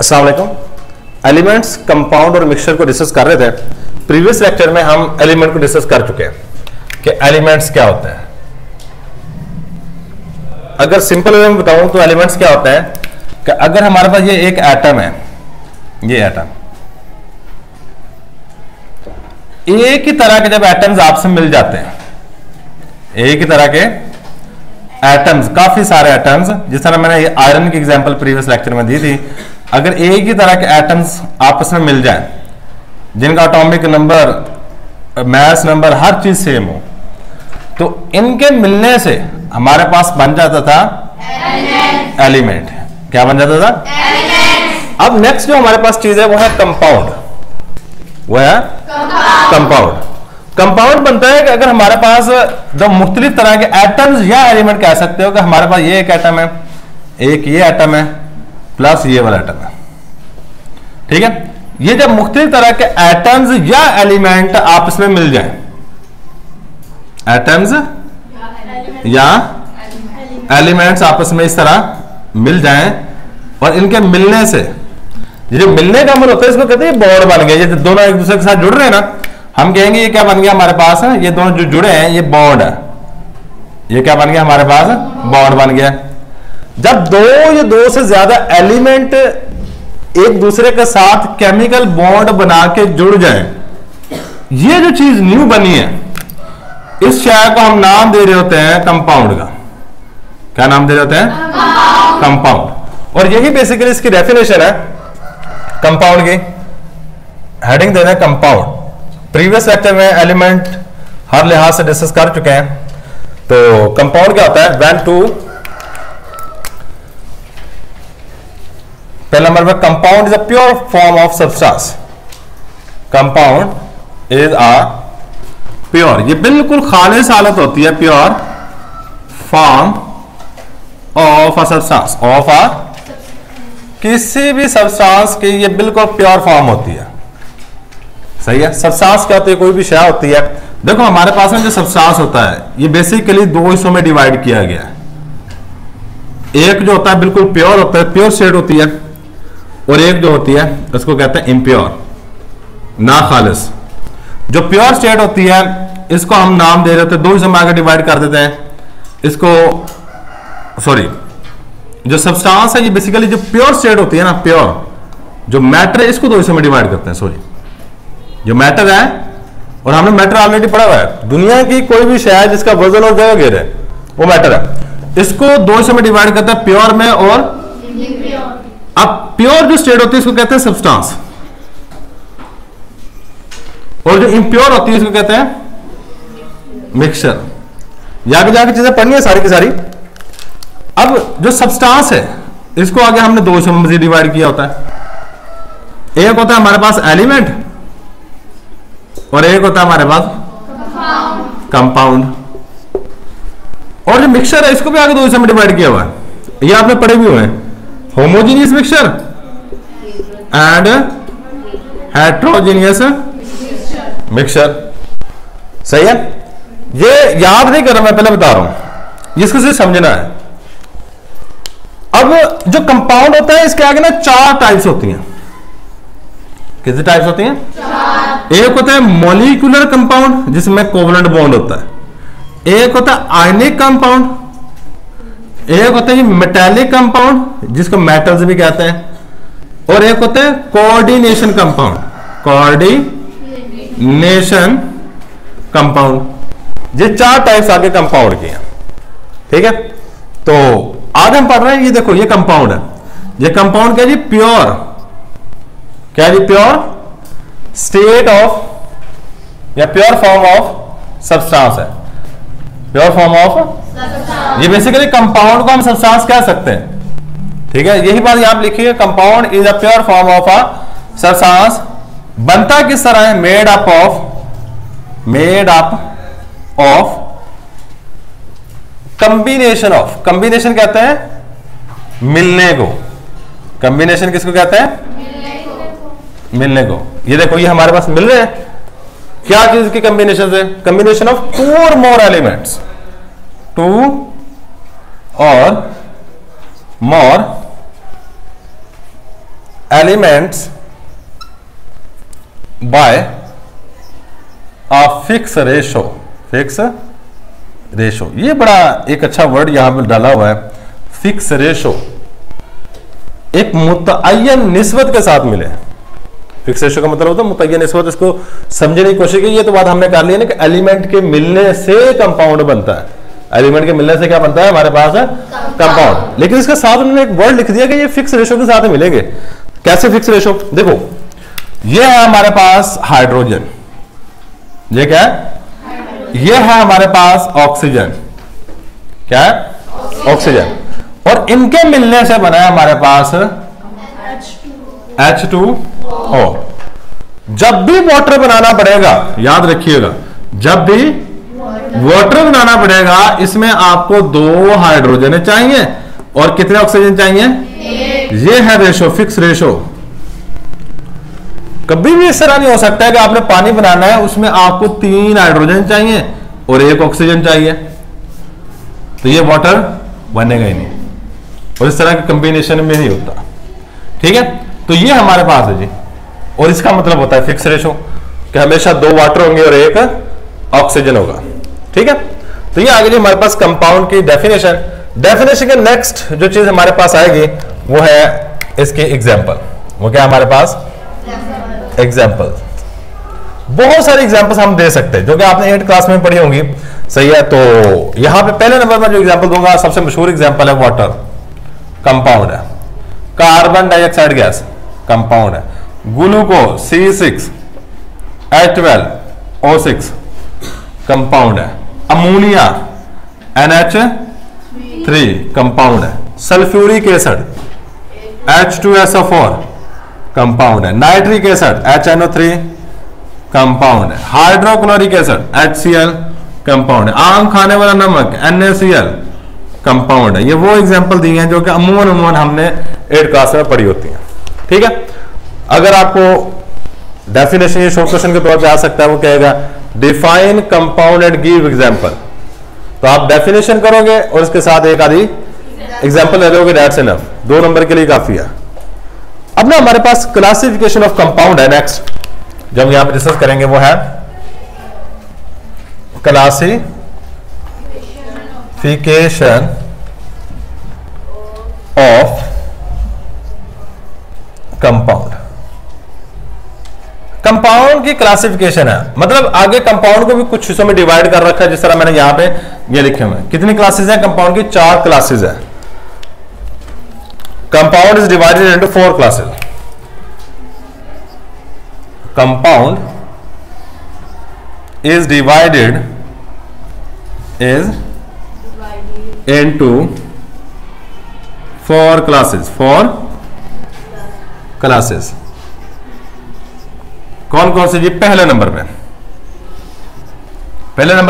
अस्सलाम वालेकुम। Elements, compound और मिक्सचर को डिस्कस कर रहे थे। प्रीवियस लेक्चर में हम एलिमेंट को डिस्कस कर चुके हैं कि एलिमेंट्स क्या होते हैं। अगर सिंपल वे में बताऊं तो एलिमेंट्स क्या होता है कि अगर हमारे पास ये एक एटम है, ये एटम एक ही तरह के जब एटम्स आपस में मिल जाते हैं, एक ही तरह के एटम्स, काफी सारे एटम्स, जिस तरह मैंने ये आयरन की एग्जांपल प्रीवियस लेक्चर में दी थी, अगर एक ही तरह के एटम्स आपस में मिल जाएं जिनका एटॉमिक नंबर, मास नंबर, हर चीज सेम हो, तो इनके मिलने से हमारे पास बन जाता था एलिमेंट। क्या बन जाता था? एलिमेंट। अब नेक्स्ट जो हमारे पास चीज है वो है कंपाउंड। वो है कंपाउंड। कंपाउंड बनता है कि अगर हमारे पास जो मुख्तलिफ तरह के एटम्स या एलिमेंट कह सकते हो कि हमारे पास ये एक एटम है, एक ये एटम है, प्लस ये वाला एटम है। ठीक है, ये जब मुख्तलिफ तरह के एटम्स या एलिमेंट आपस में मिल जाएं, एटम्स या एलिमेंट्स आपस में इस तरह मिल जाएं और इनके मिलने से, जो मिलने का मतलब होता है इसको कहते हैं बॉन्ड बन गया। ये दोनों एक दूसरे के साथ जुड़ रहे हैं ना, हम कहेंगे ये क्या बन गया हमारे पास है, ये दोनों जो जुड़े हैं ये बॉन्ड है। ये क्या बन गया हमारे पास? बॉन्ड बन गया। जब दो या दो से ज्यादा एलिमेंट एक दूसरे के साथ केमिकल बॉन्ड बना के जुड़ जाएं, ये जो चीज न्यू बनी है, इस शय को हम नाम दे रहे होते हैं कंपाउंड का। क्या नाम दे रहे होते हैं? कंपाउंड। और यही बेसिकली इसकी डेफिनेशन है कंपाउंड की। हेडिंग देना है कंपाउंड। प्रीवियस लेक्चर में एलिमेंट हर लिहाज से डिस्कस कर चुके हैं। तो कंपाउंड क्या होता है? व्हेन टू, पहला नंबर पर, compound is a pure form of substance. Compound is a pure, ये बिल्कुल खालिस हालत होती है, pure form of a substance, of a, किसी भी सब्सटेंस की ये बिल्कुल प्योर फॉर्म होती है। सही है। सब्सटेंस क्या होती है? कोई भी शय होती है। देखो हमारे पास में जो सब्सटेंस होता है ये बेसिकली दो हिस्सों में डिवाइड किया गया है। एक जो होता है बिल्कुल प्योर होता है, प्योर स्टेट होती है, और एक जो होती है उसको कहते हैं इम्प्योर, ना खालिस। जो प्योर स्टेट होती है इसको हम नाम दे रहे होते हैं, दो हिस्सों में आगे डिवाइड कर देते हैं इसको, सॉरी, जो सब्सटेंस है ये बेसिकली जो प्योर स्टेट होती है ना, प्योर जो मैटर है, इसको दो हिस्सों में डिवाइड करते हैं। सॉरी, जो मैटर है, और हमने मैटर ऑलरेडी पढ़ा हुआ है, दुनिया की कोई भी शय जिसका वजन और जगह घेरे वो मैटर है। इसको दो हिस्सों में डिवाइड करते हैं, प्योर में और इम्प्योर। अब प्योर जो स्टेट होती है इसको कहते हैं सब्सटेंस, और जो इम्प्योर होती है इसको कहते हैं मिक्सचर। आगे जाके चीजें पढ़नी है सारी की सारी। अब जो सब्सटेंस है इसको आगे हमने दो हिस्सों में मजीद डिवाइड किया होता है। एक होता है हमारे पास एलिमेंट और एक होता है हमारे पास कंपाउंड। और जो मिक्सचर है इसको भी आगे दो हिस्सों में डिवाइड किया हुआ है। ये आपने पढ़े भी हुए हैं, homogeneous mixture and heterogeneous mixture. सही है। ये याद नहीं कर रहा, मैं पहले बता रहा हूं, इसको सिर्फ समझना है। अब जो कंपाउंड होता है इसके आगे ना चार टाइप्स होती हैं। कितनी टाइप्स होती हैं? चार। एक होता है मॉलिक्यूलर कंपाउंड जिसमें कोवलेंट बॉन्ड होता है। एक होता है आयनिक कंपाउंड। एक होता है मेटालिक कंपाउंड जिसको मेटल्स भी कहते हैं। और एक होता है कोऑर्डिनेशन कंपाउंड, कोऑर्डिनेशन कंपाउंड। ये चार टाइप्स आगे कंपाउंड की हैं। ठीक है, तो आज हम पढ़ रहे हैं, ये देखो ये कंपाउंड है। ये कंपाउंड क्या जी? प्योर, क्या जी? प्योर स्टेट ऑफ या प्योर फॉर्म ऑफ सब्सटेंस है। प्योर फॉर्म ऑफ, ये बेसिकली कंपाउंड को हम सब्सटेंस कह सकते हैं। ठीक है, यही बात आप लिखिए, compound is a pure form of a substance. बनता किस तरह है? Made up of combination of, combination कहते हैं मिलने को। कंबिनेशन किसको कहते हैं? मिलने को। ये देखो ये हमारे पास मिल रहे हैं, क्या चीज की कंबिनेशन है? कंबिनेशन ऑफ टू और मोर एलिमेंट्स, टू और more elements bye a fix ratio. Fix ratio, ये बड़ा एक अच्छा वर्ड यहां पर डाला हुआ है, फिक्स रेशो, एक मुतअय्यन निस्बत के साथ मिले। फिक्स रेशो का मतलब होता है मुतअय्यन निस्बत। इसको समझने की कोशिश की, ये तो बात हमने कर ली है ना कि एलिमेंट के मिलने से कंपाउंड बनता है। एलिमेंट के मिलने से क्या बनता है हमारे पास है कंपाउंड। लेकिन इसके साथ उन्होंने एक वर्ड लिख दिया कि ये फिक्स रेशो के साथ मिलेंगे। कैसे फिक्स रेशो? देखो ये है हमारे पास हाइड्रोजन, ये क्या है, ये है हमारे पास ऑक्सीजन, क्या है ऑक्सीजन, और इनके मिलने से बना है हमारे पास H2O। जब भी वाटर बनाना पड़ेगा, याद रखिएगा, जब भी वाटर बनाना पड़ेगा इसमें आपको 2 हाइड्रोजन चाहिए और कितने ऑक्सीजन चाहिए? ये है रेशो, फिक्स रेशो। कभी भी इस तरह नहीं हो सकता है कि आपने पानी बनाना है उसमें आपको 3 हाइड्रोजन चाहिए और 1 ऑक्सीजन चाहिए, तो ये वाटर बनेगा ही नहीं, और इस तरह के कॉम्बिनेशन में नहीं होता। ठीक है, तो ये हमारे पास है जी, और इसका मतलब होता है फिक्स रेशो कि हमेशा 2 वाटर होंगे और 1 ऑक्सीजन होगा। ठीक है, तो ये आगे जी हमारे पास कंपाउंड की डेफिनेशन। डेफिनेशन के नेक्स्ट जो चीज हमारे पास आएगी वो है इसके एग्जाम्पल। वो क्या हमारे पास एग्जाम्पल, बहुत सारे एग्जाम्पल्स हम दे सकते हैं जो कि आपने 8th क्लास में पढ़ी होंगी। सही है, तो यहां पे पहले नंबर में जो एग्जाम्पल दूंगा सबसे मशहूर एग्जाम्पल है वाटर, कंपाउंड है। कार्बन डाइऑक्साइड गैस कंपाउंड है। ग्लूकोज C6H12O6 कंपाउंड है। अमोनिया NH3 कंपाउंड है। सल्फ्यूरिक एसिड H2SO4 कंपाउंड है। नाइट्रिक एसिड HNO3 कंपाउंड है। हाइड्रोक्लोरिक एसिड HCl कंपाउंड है। आम खाने वाला नमक NaCl कंपाउंड है। ये वो एग्जांपल दिए हैं जो कि अमूमन हमने 8th क्लास में पढ़ी होती हैं। ठीक है, अगर आपको डेफिनेशन ये शॉर्ट क्वेश्चन के तौर पे आ सकता है, वो कहेगा define compound and give example, तो आप डेफिनेशन करोगे और इसके साथ एक आधी एग्जांपल ले लोगे, दैट्स इनफ, 2 नंबर के लिए काफी है। अब ना हमारे पास क्लासिफिकेशन ऑफ कंपाउंड है। नेक्स्ट जब यहां पे डिस्कस करेंगे वो है क्लासिफिकेशन ऑफ कंपाउंड। कंपाउंड की क्लासिफिकेशन है, मतलब आगे कंपाउंड को भी कुछ हिस्सों में डिवाइड कर रखा है, जिस तरह मैंने यहां पे ये लिखे हुए हैं। कितनी क्लासेस हैं कंपाउंड की? 4 क्लासेस है। Compound is divided into 4 classes. Compound is divided into 4 classes। 4 classes कौन कौन से जी? पहले नंबर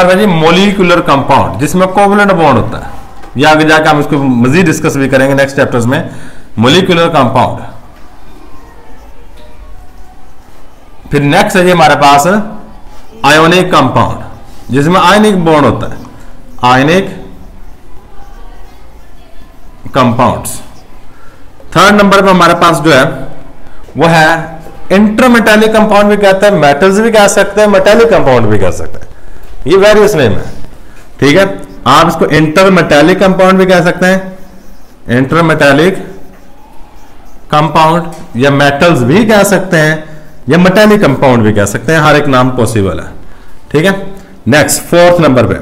पे जी मोलिकुलर कंपाउंड, जिसमें कोवलेंट बॉन्ड होता है। ये आगे जाकर हम इसको मजीद डिस्कस भी करेंगे नेक्स्ट चैप्टर्स में। Molecular compound. फिर नेक्स्ट है जी हमारे पास आयोनिक कंपाउंड, जिसमें आयनिक बॉन्ड होता है। Ionic compounds. 3rd नंबर पे हमारे पास जो है वो है इंटरमेटैलिक कंपाउंड भी कहते हैं, मेटल्स भी कह सकते हैं, मेटैलिक कंपाउंड भी कह सकते हैं। ये वेरियस नेम है। ठीक है, आप इसको इंटरमेटैलिक कंपाउंड भी कह सकते हैं, इंटरमेटैलिक कंपाउंड, या मेटल्स भी कह सकते हैं, या मेटैलिक कंपाउंड भी कह सकते हैं। हर एक नाम पॉसिबल है। ठीक है, नेक्स्ट 4th नंबर पे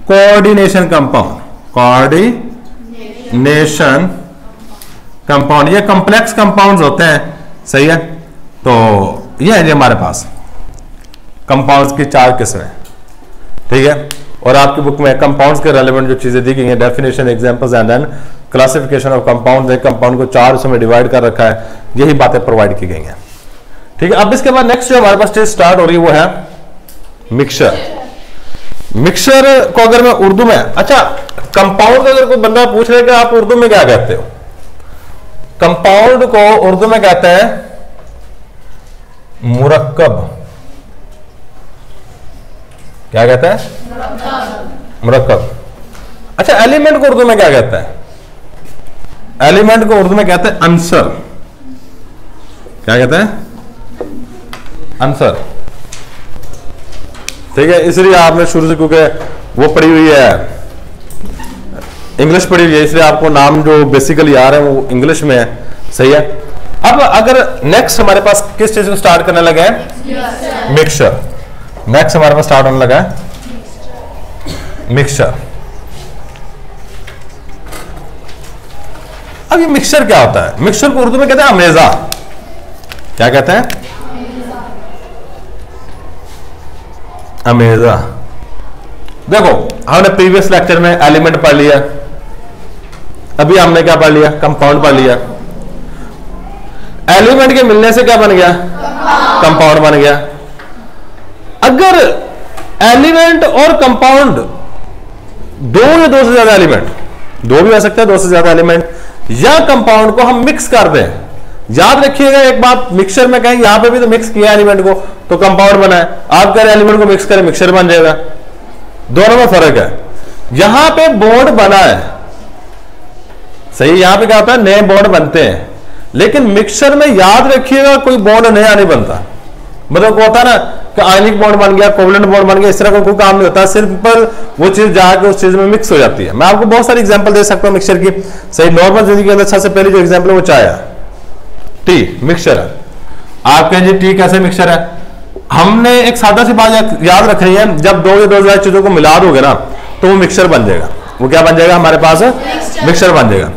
कोऑर्डिनेशन कंपाउंड। कोऑर्डिनेशन कंपाउंड, ये कॉम्प्लेक्स कंपाउंड्स होते हैं। सही है, तो ये है जी हमारे पास कंपाउंड्स की 4 किस्में। ठीक है, और आपकी बुक में कंपाउंड्स के रेलेवेंट जो चीजें दी गई हैं, definition, examples and then classification of compound, compound को 4 हिस्सों में डिवाइड कर रखा है। यही बातें प्रोवाइड की गई हैं। ठीक है, अब इसके बाद नेक्स्ट जो हमारे पास स्टेज स्टार्ट हो रही है वो है मिक्सचर। मिक्सचर को अगर मैं उर्दू में, अच्छा कंपाउंड को अगर कोई बंदा पूछ रहे कि आप उर्दू में क्या कहते हो, कंपाउंड को उर्दू में कहते हैं मुरक्कब। क्या कहते हैं? मुरक्कब। अच्छा, एलिमेंट को उर्दू में क्या कहते हैं? एलिमेंट को उर्दू में कहते हैं अंसर। क्या कहते हैं? आंसर। ठीक है, इसलिए आपने शुरू से, क्योंकि वो पढ़ी हुई है, इंग्लिश पढ़ी हुई है, इसलिए आपको नाम जो बेसिकली आ रहे हैं वो इंग्लिश में है। सही है। अब अगर नेक्स्ट हमारे पास किस चीज को स्टार्ट करने लगे हैं? मिक्सचर। नेक्स्ट हमारे पास स्टार्ट होने लगा है मिक्सचर। अब ये मिक्सचर क्या होता है? मिक्सचर को उर्दू में कहते हैं अमेजा। क्या कहते हैं? अमेजा। देखो, हमने प्रीवियस लेक्चर में एलिमेंट पढ़ लिया, अभी हमने क्या पढ़ लिया? कंपाउंड पढ़ लिया। एलिमेंट के मिलने से क्या बन गया? कंपाउंड बन गया। अगर एलिमेंट और कंपाउंड दो या दो से ज्यादा एलिमेंट, दो भी हो सकता है, दो से ज्यादा एलिमेंट या कंपाउंड को हम मिक्स कर दें, याद रखिएगा एक बात, मिक्सचर में कहें यहां पे भी तो मिक्स किया एलिमेंट को तो कंपाउंड बना है, आप कह रहे एलिमेंट को मिक्स करें मिक्सचर बन जाएगा। दोनों में फर्क है। यहां पे बॉन्ड बना है, सही, यहां पे क्या होता है? नए बॉन्ड बनते हैं, लेकिन मिक्सचर में याद रखिएगा कोई बॉन्ड नया नहीं बनता। मतलब को होता है ना कि आयनिक बॉन्ड बन गया, कोवलेंट बॉन्ड बन गया, इस तरह का कोई काम नहीं होता, सिंपल वो चीज जाकर उस चीज में मिक्स हो जाती है। मैं आपको बहुत सारी एग्जांपल दे सकता हूं मिक्सचर की। सही, नॉर्मल जिंदगी के अंदर सबसे पहले जो एग्जांपल है वो चाय है, टी मिक्सचर है। आप कहें जी टी कैसे मिक्सचर है? हमने एक सादा सी बात याद रखनी है, जब दो या दो ज्यादा चीजों को मिला दोगे ना तो वो मिक्सचर बन जाएगा। वो क्या बन जाएगा हमारे पास? मिक्सचर बन जाएगा।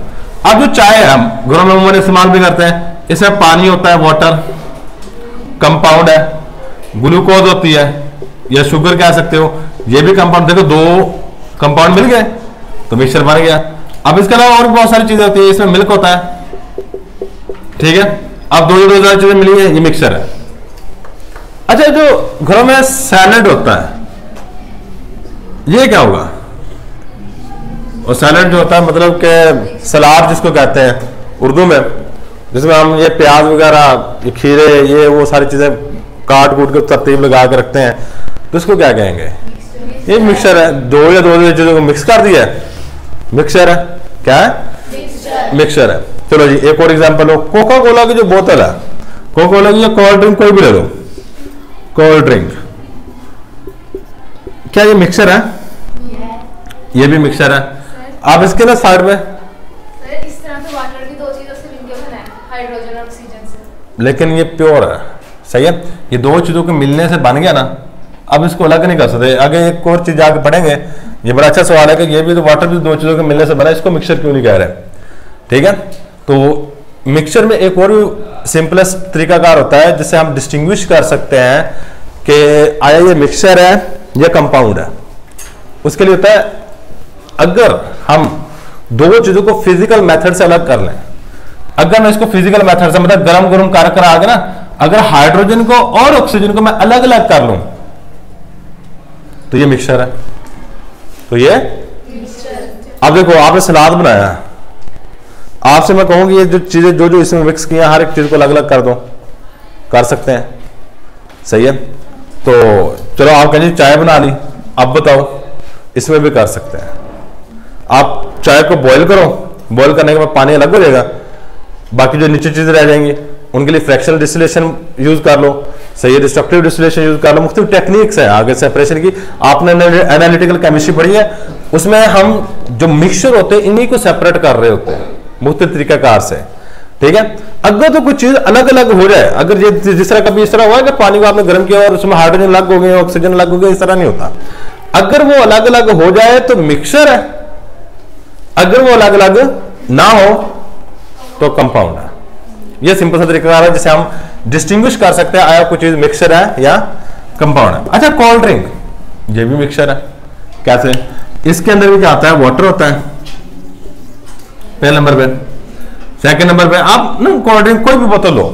अब जो चाय है हम घरों में उम्र इस्तेमाल भी करते हैं, इसमें पानी होता है, वाटर, कंपाउंड है, ग्लूकोज होती है या शुगर कह सकते हो, ये भी कंपाउंड। देखो दो कंपाउंड मिल गए तो मिक्सचर बन गया। अब इसके अलावा और भी बहुत सारी चीजें होती है, इसमें मिल्क होता है, ठीक है। अब दो ज्यादा चीजें मिली है, ये मिक्सचर है। अच्छा, जो घरों में सैलेड होता है ये क्या होगा? और सैलेड जो होता है मतलब कि सलाद जिसको कहते हैं उर्दू में, जिसमें हम ये प्याज वगैरह, ये खीरे, ये वो सारी चीजें काट कूट के तरतीब लगा के रखते हैं, तो इसको क्या कहेंगे? ये मिक्सचर है। दो या दो चीजों को मिक्स कर दिया, मिक्सचर है। क्या है? मिक्सचर है। चलो जी, एक और एग्जांपल हो, कोका कोला की जो बोतल है, कोका कोला की या कोल्ड ड्रिंक कोई भी ले लो, कोल्ड ड्रिंक, क्या ये मिक्सचर है? ये भी मिक्सचर है। आप इसके ना साइड में, इस तरह से वाटर भी दो चीजों से मिलकर बना है, हाइड्रोजन और ऑक्सीजन से, लेकिन ये प्योर है। सही है, ये दो चीजों के मिलने से बन गया ना, अब इसको अलग नहीं कर सकते। आगे एक और चीज आगे पढ़ेंगे, ये बड़ा अच्छा सवाल है कि ये भी तो वाटर भी दो चीजों के मिलने से बना, इसको मिक्सचर क्यों नहीं कह रहे? ठीक है, तो मिक्सचर में एक और सिंपलेस्ट तरीकाकार होता है जिससे हम डिस्टिंग्विश कर सकते हैं कि आया ये मिक्सचर है या कंपाउंड है। उसके लिए होता है, अगर हम दो चीजों को फिजिकल मेथड से अलग कर लें, अगर मैं इसको फिजिकल मेथड से मतलब गरम गरम कर आगे ना, अगर हाइड्रोजन को और ऑक्सीजन को मैं अलग अलग कर लूं तो ये मिक्सचर है। तो ये अब देखो, आपने सलाद बनाया, आपसे मैं कहूंगी ये जो चीजें जो जो इसमें मिक्स किया, हर एक चीज को अलग अलग कर दो, कर सकते हैं। सही है, तो चलो आप कहेंगे चाय बना ली, अब बताओ इसमें भी कर सकते हैं। आप चाय को बॉईल करो, बॉईल करने के बाद पानी अलग हो जाएगा, बाकी जो नीचे चीजें रह जाएंगी उनके लिए फ्रैक्शनल डिस्टिलेशन यूज कर लो। सही है, डिस्ट्रक्टिव डिस्टिलेशन यूज कर लो। मुख्तलिफ टेक्निक्स है आगे सेपरेशन की, आपने एनालिटिकल केमिस्ट्री पढ़ी है, उसमें हम जो मिक्सचर होते हैं इन्हीं को सेपरेट कर रहे होते हैं मुख्तलिफ तरीकाकार से। ठीक है, अगर तो कुछ चीज अलग अलग हो जाए, अगर ये जिस तरह कभी इस तरह हुआ है कि पानी को आपने गर्म किया और उसमें हाइड्रोजन अलग हो गए, ऑक्सीजन अलग हो गया, इस तरह नहीं होता। अगर वो अलग अलग हो जाए तो मिक्सचर है, अगर वो अलग अलग ना हो तो कंपाउंड है। ये सिंपल सा तरीका है जिसे हम डिस्टिंग्विश कर सकते हैं आया कुछ चीज मिक्सचर है या कंपाउंड है। अच्छा, कोल्ड ड्रिंक ये भी मिक्सचर है। कैसे? इसके अंदर भी क्या आता है? वाटर होता है पहले नंबर पे। सेकंड नंबर पे आप ना कोल्ड ड्रिंक कोई भी बोतल लो,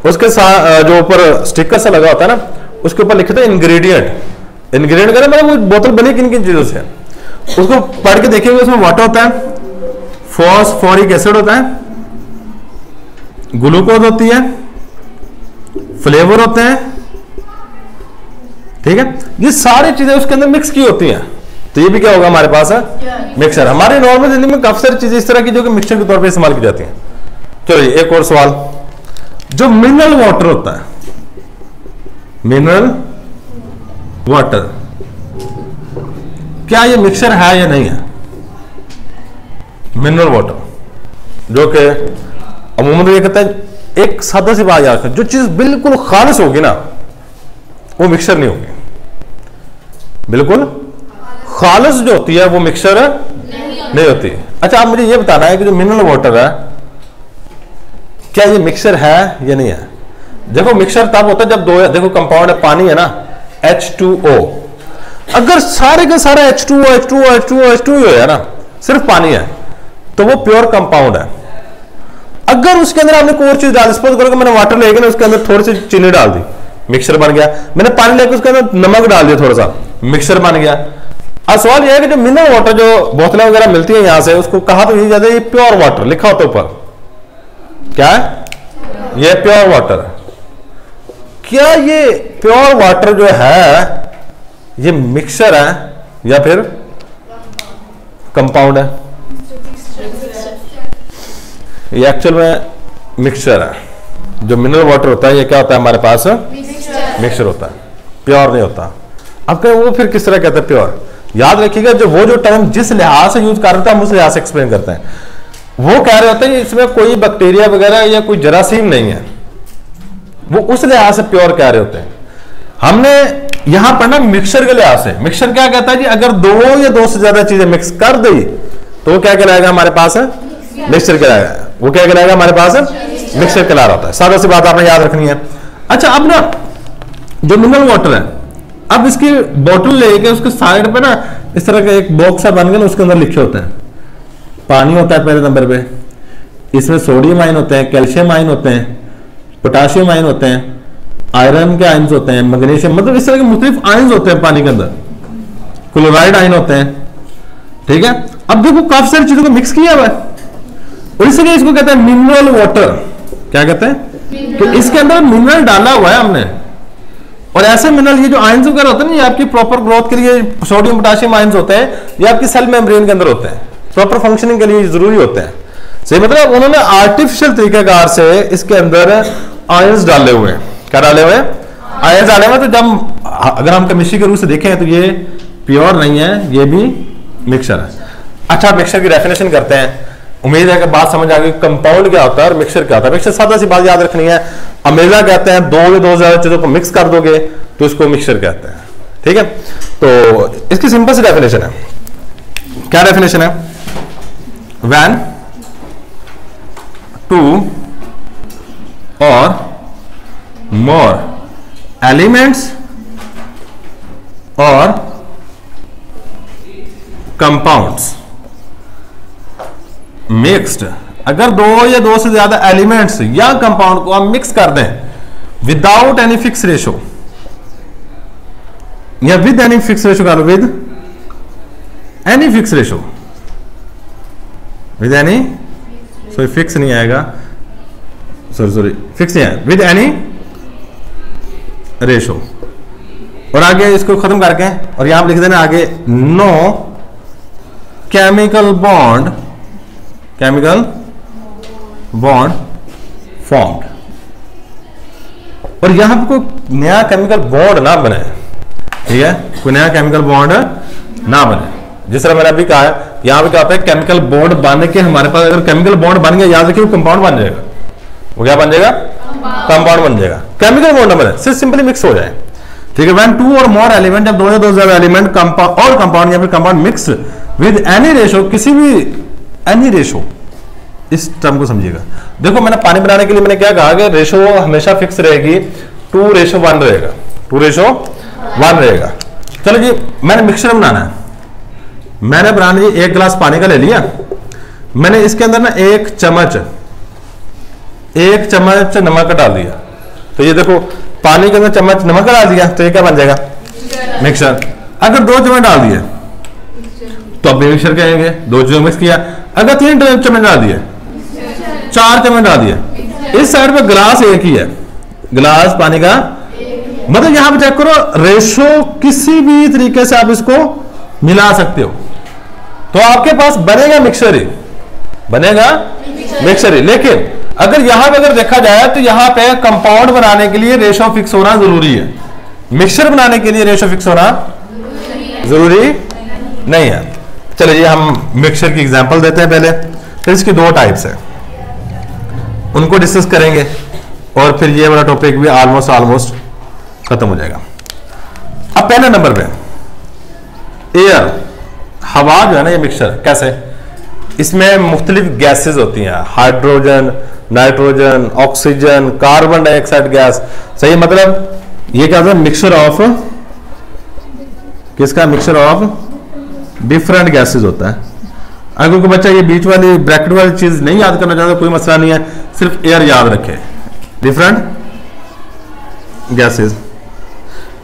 उसके साथ जो ऊपर स्टिकर सा लगा होता है ना, उसके ऊपर लिखा था इंग्रेडिएंट। इंग्रेडिएंट का मतलब वो बोतल बनी किन किन चीजों से, उसको पढ़ के देखेंगे। उसमें वाटर होता है, फॉस्फोरिक एसिड होता है, ग्लूकोज होती है, फ्लेवर होते हैं। ठीक है, ये सारी चीजें उसके अंदर मिक्स की होती हैं, तो ये भी क्या होगा हमारे पास है? मिक्सचर। हमारी नॉर्मल जिंदगी में काफी सारी चीजें इस तरह की जो कि मिक्सचर के तौर पे इस्तेमाल की जाती हैं। चलिए एक और सवाल, जो मिनरल वाटर होता है, मिनरल वाटर, क्या ये मिक्सचर है या नहीं है? मिनरल वाटर जो कि अमूमन ये कहते हैं, एक सादा सी बात याद रखें, जो चीज बिल्कुल खालिस होगी ना वो मिक्सचर नहीं होगी। बिल्कुल खालिस जो होती है वो मिक्सचर नहीं होती। अच्छा, आप मुझे ये बताना है कि जो मिनरल वाटर है क्या ये मिक्सचर है या नहीं है? देखो मिक्सचर तब होता है जब दो, देखो कंपाउंड है, पानी है ना H2O, अगर सारे का सारा H2O ही है ना, सिर्फ पानी है तो वो प्योर कंपाउंड है। अगर उसके अंदर आपने कोई और चीज डाल, सपोज करो कि मैंने वाटर लेके ना उसके अंदर थोड़ी सी चीनी डाल दी, मिक्सचर बन गया। मैंने पानी लेके उसके अंदर नमक डाल दिया थोड़ा सा, मिक्सचर बन गया। अब सवाल यह है कि जो मिनरल वाटर जो बोतलें वगैरह मिलती है यहां से, उसको कहा तो यही जाता है ये प्योर वाटर लिखा होता है ऊपर, क्या है ये प्योर वाटर। क्या ये प्योर वाटर जो है ये मिक्सचर है या फिर कंपाउंड है? ये एक्चुअल में मिक्सचर है। जो मिनरल वाटर होता है ये क्या होता है हमारे पास? मिक्सचर होता है, प्योर नहीं होता। अब कहें वो फिर किस तरह कहते हैं प्योर? याद रखिएगा जो टर्म जिस लिहाज से यूज कर रहे हैं हम उस लिहाज से एक्सप्लेन करते हैं। वो कह रहे होते हैं इसमें कोई बैक्टीरिया वगैरह या कोई जरासीम नहीं है, वो उस लिहाज से प्योर कह रहे होते हैं। हमने यहां पर ना मिक्सचर के लिहाज से, मिक्सचर क्या कहता है जी, अगर दो या दो से ज्यादा चीजें मिक्स कर दी तो वो क्या कहलाएगा हमारे पास? मिक्सचर कहलाएगा। वो क्या कहलाएगा हमारे पास? मिक्सचर कहला रहा होता है। सादा सी बात आपने याद रखनी है। अच्छा, अब ना जो मिनरल वाटर है, अब इसकी बोतल लेके उसके साइड पे ना इस तरह का एक बॉक्स बन गया ना, उसके अंदर लिखे होते हैं, पानी होता है पहले नंबर पे, इसमें सोडियम आयन होते हैं, कैल्शियम आयन होते हैं, पोटाशियम आयन होते हैं, आयरन के आयन्स होते हैं, मैग्नीशियम, मतलब इस तरह के मुख्तलिफ आयन्स होते हैं पानी के अंदर, क्लोराइड आयन होते हैं। ठीक है, अब देखो काफी सारी चीजों को मिक्स किया हुआ है और इसलिए इसको कहते हैं मिनरल वाटर। क्या कहते हैं? कि इसके अंदर मिनरल डाला हुआ है हमने। और ऐसे मिनरल ये जो आयन्स वगैरह होते हैं ना, ये आपकी प्रॉपर ग्रोथ के लिए सोडियम पोटाशियम आयन्स होते हैं, ये आपकी सेल मेम्ब्रेन के अंदर होते हैं, प्रॉपर फंक्शनिंग के लिए जरूरी होते हैं। सही, मतलब उन्होंने आर्टिफिशियल तरीकेकार से इसके अंदर आयन्स डाले हुए हैं। क्या डाले हुए? आयन्स डाले हुए। तो जब अगर हम केमिस्ट्री के रूप से देखें तो ये प्योर नहीं है, ये भी मिक्सचर है। अच्छा, मिक्सचर की डेफिनेशन करते हैं। उम्मीद है कि बात समझ आ गई, कंपाउंड क्या होता है और मिक्सचर क्या होता है। मिक्सचर सादा सी बात याद रखनी है, अमेजा कहते हैं दो या दो ज्यादा चीजों को मिक्स कर दोगे तो इसको मिक्सचर कहते हैं। ठीक है, तो इसकी सिंपल सी डेफिनेशन है। क्या डेफिनेशन है? व्हेन टू और मोर एलिमेंट्स और कंपाउंड्स मिक्स्ड, अगर दो या दो से ज्यादा एलिमेंट्स या कंपाउंड को हम मिक्स कर दें विदाउट एनी फिक्स रेशो या विद एनी फिक्स रेशो, कर लो with any fix ratio, with any, sorry fix नहीं आएगा, सॉरी फिक्स नहीं है, विद एनी रेशो। और आगे इसको खत्म करके और यहां पर लिख देना आगे नो केमिकल बॉन्ड फॉर्म्ड। और यहां पर कोई नया केमिकल बॉन्ड ना बने, ठीक है, कोई नया केमिकल बॉन्ड ना बने। जिस तरह मैंने अभी कहा है, यहां पे क्या होता है, केमिकल बॉन्ड बन के हमारे पास अगर केमिकल बॉन्ड बन गया, याद रखिए वो कंपाउंड बन जाएगा। वो क्या बन जाएगा? कंपाउंड बन जाएगा। केमिकल बॉन्ड ना बने, सिर्फ सिंपली मिक्स हो जाए। ठीक है, व्हेन टू और मोर एलिमेंट, जब दो या दो ज्यादा एलिमेंट और कंपाउंड या फिर compound mix with any ratio, किसी भी एनी रेशो, इस टर्म को समझिएगा। देखो मैंने पानी बनाने के लिए मैंने क्या कहा कि रेशो हमेशा फिक्स रहेगी, 2:1 रहेगा, 2:1 रहेगा। चलो जी, मैंने मिक्सचर बनाना है, मैंने बनाने जी 1 गिलास पानी का ले लिया, मैंने इसके अंदर ना 1 चम्मच नमक का डाल दिया। तो ये देखो पानी के अंदर चम्मच नमक का डाल दिया तो ये क्या बन जाएगा? मिक्सचर। अगर 2 चम्मच डाल दिए तो अब मिक्सचर कहेंगे, 2 चम्मच मिक्स किया। अगर 3 चम्मच डाल दिए, 4 चम्मच डाल दिए, इस साइड पे गिलास एक ही है, गिलास पानी का, मतलब यहां पे चेक करो रेशो किसी भी तरीके से आप इसको मिला सकते हो तो आपके पास बनेगा मिक्सचर ही, बनेगा मिक्सचर ही। लेकिन अगर यहां पे अगर देखा जाए तो यहां पे कंपाउंड बनाने के लिए रेशो फिक्स होना जरूरी है, मिक्सचर बनाने के लिए रेशो फिक्स होना जरूरी नहीं है। चलिए हम मिक्सचर की एग्जांपल देते हैं पहले, फिर इसकी दो टाइप्स है उनको डिस्कस करेंगे और फिर ये वाला टॉपिक भी ऑलमोस्ट खत्म हो जाएगा। अब पहले नंबर पे एयर, हवा जो है ना ये मिक्सचर कैसे, इसमें मुख्तलिफ गैसेस होती हैं, hydrogen, nitrogen, oxygen, carbon dioxide gas. सही, मतलब ये क्या होता है, मिक्सचर ऑफ किसका, मिक्सचर ऑफ डिफरेंट गैसेस होता है। अगर कोई बच्चा ये बीच वाली ब्रैकेट वाली चीज नहीं याद करना चाहता कोई मसला नहीं है, सिर्फ एयर याद रखे, डिफरेंट गैसेस।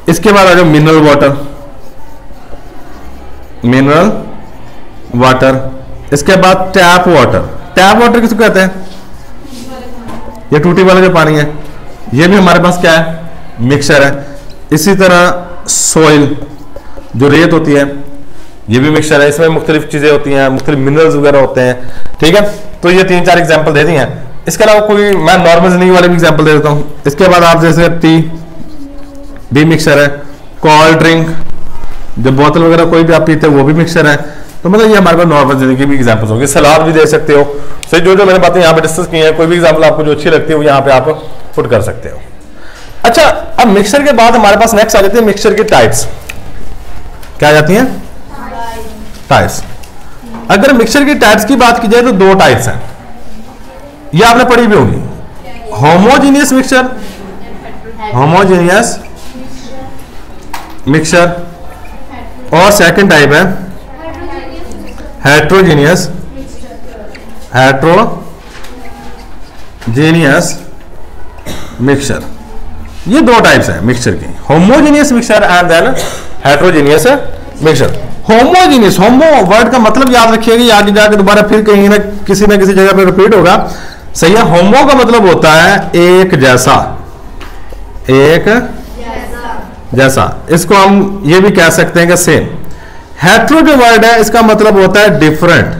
इसके बाद आ जाओ मिनरल वाटर, मिनरल वाटर। इसके बाद टैप वाटर, टैप वाटर किसको कहते हैं, ये टूटी वाला जो पानी है, ये भी हमारे पास क्या है, मिक्सचर है। इसी तरह सोइल जो रेत होती है ये भी मिक्सचर है, इसमें मुख्तलिफ चीजें होती हैं, मुख्तलिफ मिनरल्स वगैरह होते हैं, ठीक है। तो ये 3-4 एग्जाम्पल दे दी हैं। इसके अलावा कोई मैं नॉर्मल जिंदगी वाले भी एग्जाम्पल दे देता हूं। इसके बाद आप जैसे टी भी मिक्सचर है, कोल्ड ड्रिंक जो बोतल वगैरह कोई भी आप पीते हैं वो भी मिक्सचर है। तो मतलब ये हमारे पास नॉर्मल जिंदगी भी एग्जाम्पल्स होंगे, सलाद भी दे सकते हो। सही, जो मैंने बातें यहाँ पे डिस्कस की हैं, कोई भी एग्जाम्पल आपको जो अच्छी लगती है वो यहाँ पे आप पुट कर सकते हो। अच्छा, अब मिक्सचर के बाद हमारे पास नेक्स्ट आ जाती है मिक्सचर की टाइप्स। क्या आ जाती हैं, टाइप्स। अगर मिक्सचर की टाइप्स की बात की जाए तो 2 टाइप्स हैं, ये आपने पढ़ी भी होगी, होमोजीनियस मिक्सचर, होमोजीनियस मिक्सचर, और सेकंड टाइप है हेट्रोजीनियस, हेट्रोजीनियस मिक्सचर। ये 2 टाइप्स है मिक्सचर की, homogeneous mixture and then heterogeneous mixture. Homogeneous, homo word का मतलब याद रखिएगा, ये आगे जाकर दोबारा फिर कहीं ना किसी जगह पे रिपीट होगा। सही है, होमो का मतलब होता है एक जैसा, एक जैसा। इसको हम ये भी कह सकते हैं कि सेम। हेट्रो जो वर्ड है इसका मतलब होता है डिफरेंट।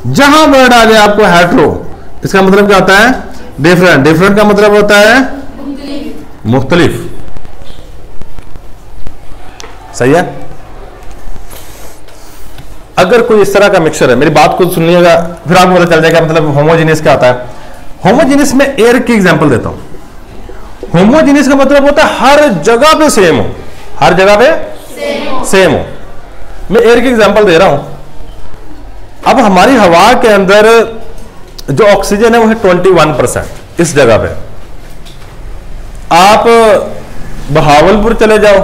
जहां वर्ड आ जाए आपको हेट्रो, इसका मतलब क्या होता है, डिफरेंट। डिफरेंट का मतलब होता है मुख्तलिफ। सही है। अगर कोई इस तरह का मिक्सचर है, मेरी बात को सुनिएगा फिर आपको पता चल जाएगा मतलब होमोजीनियस क्या होता है। होमोजीनियस में एयर की एग्जांपल देता हूं। होमोजीनियस का मतलब होता है हर जगह पे सेम हो, हर जगह पे सेम हो। मैं एयर की एग्जांपल दे रहा हूं। अब हमारी हवा के अंदर जो ऑक्सीजन है वो है 21%। इस जगह पे आप बहावलपुर चले जाओ,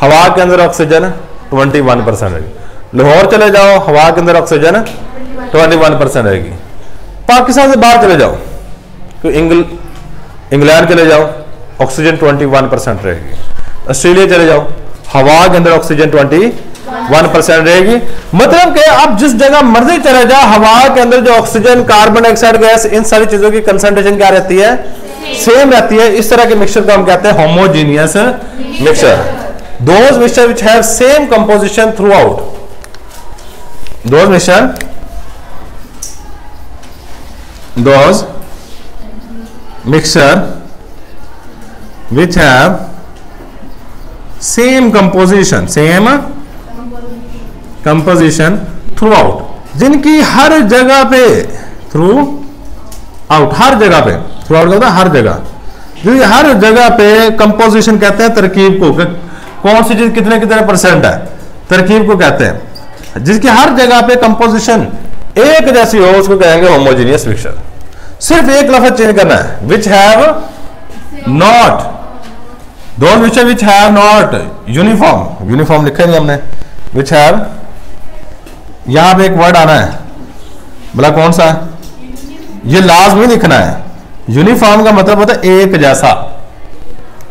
हवा के अंदर ऑक्सीजन 21% रहेगी। लाहौर चले जाओ, हवा के अंदर ऑक्सीजन 21% रहेगी। पाकिस्तान से बाहर चले जाओ, तो इंग्लैंड चले जाओ, ऑक्सीजन 21% रहेगी। ऑस्ट्रेलिया चले जाओ, हवा के अंदर ऑक्सीजन 21% रहेगी। मतलब कि आप जिस जगह मर्जी चले जाओ, हवा के अंदर जो ऑक्सीजन, कार्बन डाइऑक्साइड गैस, इन सारी चीजों की कंसंट्रेशन क्या रहती है, सेम रहती है। इस तरह के मिक्सचर को हम कहते हैं homogeneous mixture. Those mixture which have same composition throughout, those mixture which have same composition throughout, जिनकी हर जगह पे throughout, हर जगह पे throughout होता है हर जगह, जो हर जगह पे कंपोजिशन कहते हैं तरकीब को, कौन सी चीज कितने कितने परसेंट है, तरकीब को कहते हैं। जिसकी हर जगह पे कंपोजिशन एक जैसी हो उसको कहेंगे होमोजीनियस मिक्सचर। सिर्फ एक लफ्ज चेंज करना है, विच हैव नॉट, दोनों mixture which have not uniform, uniform लिखा नहीं हमने, विच हैव, यहां पे एक वर्ड आना है, बोला कौन सा, ये लाजमी लिखना है। यूनिफॉर्म का मतलब होता है एक जैसा।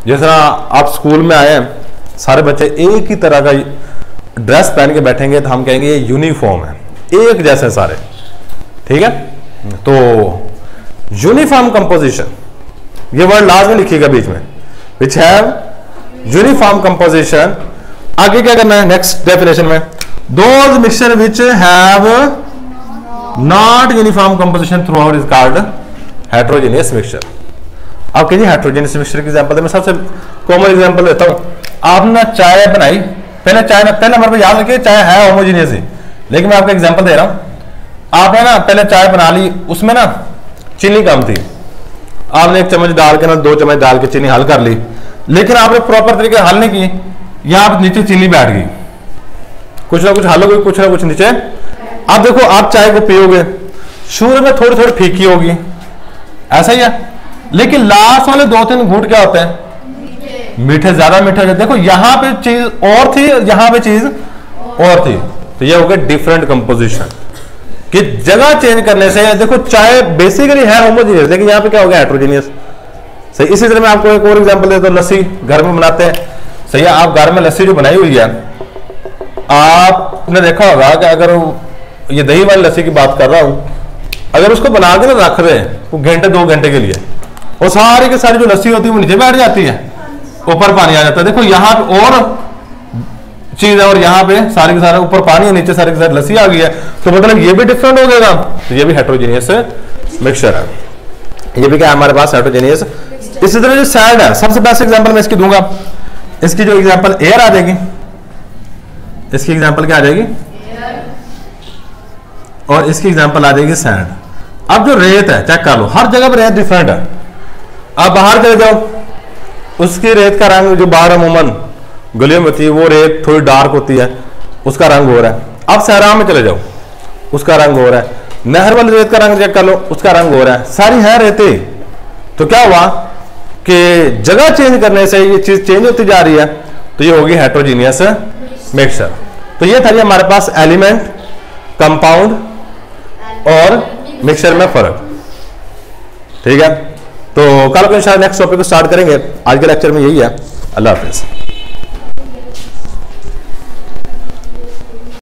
जिस तरह आप स्कूल में आए, सारे बच्चे एक ही तरह का ड्रेस पहन के बैठेंगे तो हम कहेंगे ये यूनिफॉर्म है, एक जैसे सारे, ठीक है। तो यूनिफॉर्म कंपोजिशन, ये वर्ड लाजमी लिखिएगा बीच में, विच हैव यूनिफॉर्म कंपोजिशन। आगे क्या करना है नेक्स्ट डेफिनेशन में, those mixture which have not uniform composition through out is called heterogeneous mixture. अब कीजिए हेट्रोजीनियस मिक्सचर की एग्जांपल, मैं सबसे कॉमन एग्जांपल देता हूं। आपने चाय बनाई, पहले नंबर पे याद रखिए चाय है होमोजीनियस ही, लेकिन मैं आपको एग्जांपल दे रहा हूं। आपने ना पहले चाय बना ली, उसमें ना चीनी कम थी, आपने 1 चम्मच डाल के ना 2 चम्मच डाल के चीनी हल कर ली, लेकिन आपने प्रॉपर तरीके से हल नहीं की, यहाँ पे नीचे चीनी बैठ गई, कुछ ना कुछ हल हो गई, कुछ ना कुछ नीचे। अब देखो आप चाय को पियोगे, शुरू में थोड़ी थोड़ी फीकी होगी, ऐसा ही है, लेकिन लास्ट वाले 2-3 घूंट क्या होते हैं, मीठे, ज्यादा मीठे। देखो यहाँ पे चीज और थी, यहाँ पे चीज और थी, तो ये हो गया डिफरेंट कंपोजिशन कि जगह चेंज करने से। देखो चाय बेसिकली है होमोजीनियस, लेकिन यहाँ पे क्या हो गया हेट्रोजीनियस। सही, इसी तरह मैं आपको एक और एग्जांपल देता हूं। लस्सी घर में बनाते हैं, सही है, आप घर में लस्सी जो बनाई हुई है, आपने देखा होगा कि अगर ये दही वाली लस्सी की बात कर रहा हूं, अगर उसको बना के ना रख दें घंटे 2 घंटे के लिए, और सारी की सारी जो लस्सी होती है वो नीचे बैठ जाती है, ऊपर पानी आ जाता है। देखो यहाँ पे और चीज है, और यहाँ पे सारे के सारे ऊपर पानी है, नीचे सारी की सारी लस्सी आ गई है, तो मतलब ये भी डिफरेंट हो जाएगा, तो ये भी हेट्रोजीनियस मिक्सचर है। ये भी क्या है हमारे पास हेट्रोजीनियस। इसी तरह जो सैंड है, सबसे बेस्ट एग्जांपल मैं इसकी दूंगा, इसकी जो एग्जांपल एयर आ जाएगी, इसकी एग्जांपल क्या आ जाएगी, और इसकी एग्जांपल आ जाएगी सैंड। अब जो रेत है, चेक कर लो, हर जगह पर रेत डिफरेंट है। आप बाहर चले जाओ, उसकी रेत का रंग जो बाहर अमूमन गलियों में होती है, वो रेत थोड़ी डार्क होती है, उसका रंग हो रहा है। अब सहरा में चले जाओ, उसका रंग हो रहा है। नहर वाली रेत का रंग चेक कर लो, उसका रंग हो रहा है। सारी है रेते, तो क्या हुआ कि जगह चेंज करने से ये चीज चेंज होती जा रही है, तो ये होगी हेट्रोजीनियस मिक्सचर। तो ये था हमारे पास एलिमेंट, कंपाउंड और मिक्सचर में फर्क। ठीक है, तो कल को इंशाल्लाह नेक्स्ट टॉपिक को स्टार्ट करेंगे। आज के लेक्चर में यही है। अल्लाह हाफिज।